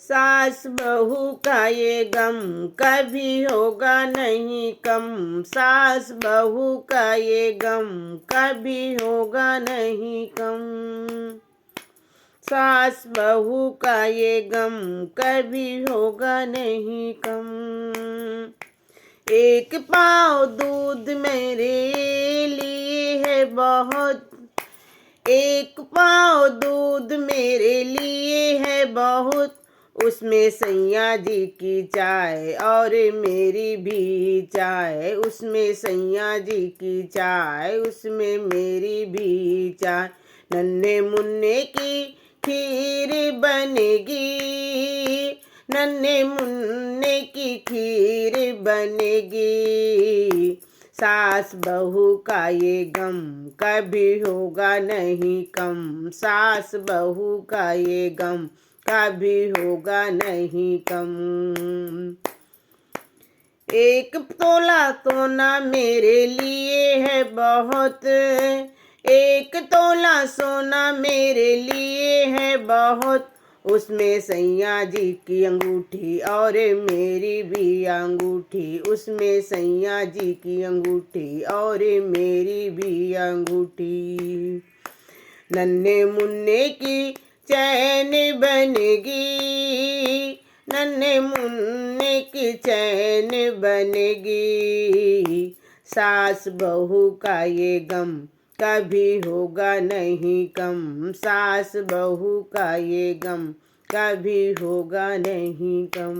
सास बहू का ये गम कभी होगा नहीं कम। सास बहू का ये गम कभी होगा नहीं कम। सास बहू का ये गम कभी होगा नहीं कम। एक पाव दूध मेरे लिए है बहुत, एक पाव दूध मेरे लिए है बहुत। उसमें सैया जी की चाय और मेरी भी चाय, उसमें सैया जी की चाय उसमें मेरी भी चाय। नन्हे मुन्ने की खीर बनेगी, नन्हे मुन्ने की खीर बनेगी। सास बहू का ये गम कभी होगा नहीं कम। सास बहू का ये गम कभी होगा नहीं कम। एक तोला सोना मेरे लिए है बहुत, एक तोला सोना मेरे लिए है बहुत। उसमें सैया जी की अंगूठी और मेरी भी अंगूठी, उसमें सैया जी की अंगूठी और मेरी भी अंगूठी। नन्हे मुन्ने की चैन बनेगी, नन्हे मुन्ने की चैन बनेगी। सास बहू का ये गम कभी होगा नहीं कम। सास बहू का ये गम कभी होगा नहीं कम।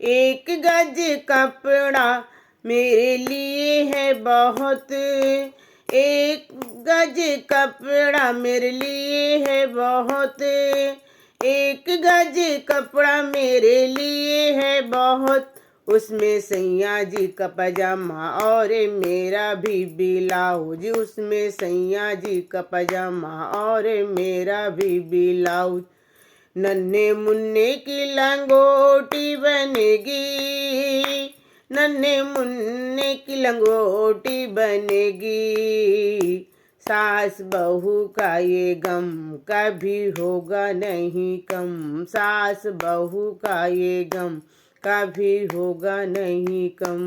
एक गज कपड़ा मेरे लिए है बहुत, एक गज कपड़ा मेरे लिए है बहुत। एक गज कपड़ा मेरे लिए है बहुत। उसमें सैया जी का पजामा और मेरा भी ब्लाउज, उसमें सैया जी का पजामा और मेरा भी ब्लाउज। नन्हे मुन्ने की लंगोटी बनेगी, नन्हे मुन्ने की लंगोटी बनेगी। सास बहू का ये गम कभी होगा नहीं कम। सास बहू का ये गम कभी होगा नहीं कम।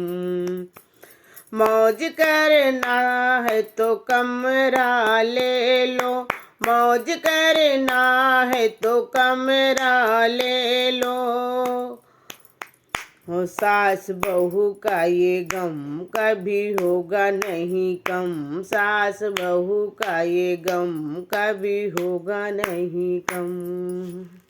मौज करना है तो कमरा ले लो, मौज करना है तो कमरा ले लो। हो सास बहू का ये गम कभी होगा नहीं कम। सास बहू का ये गम कभी होगा नहीं कम।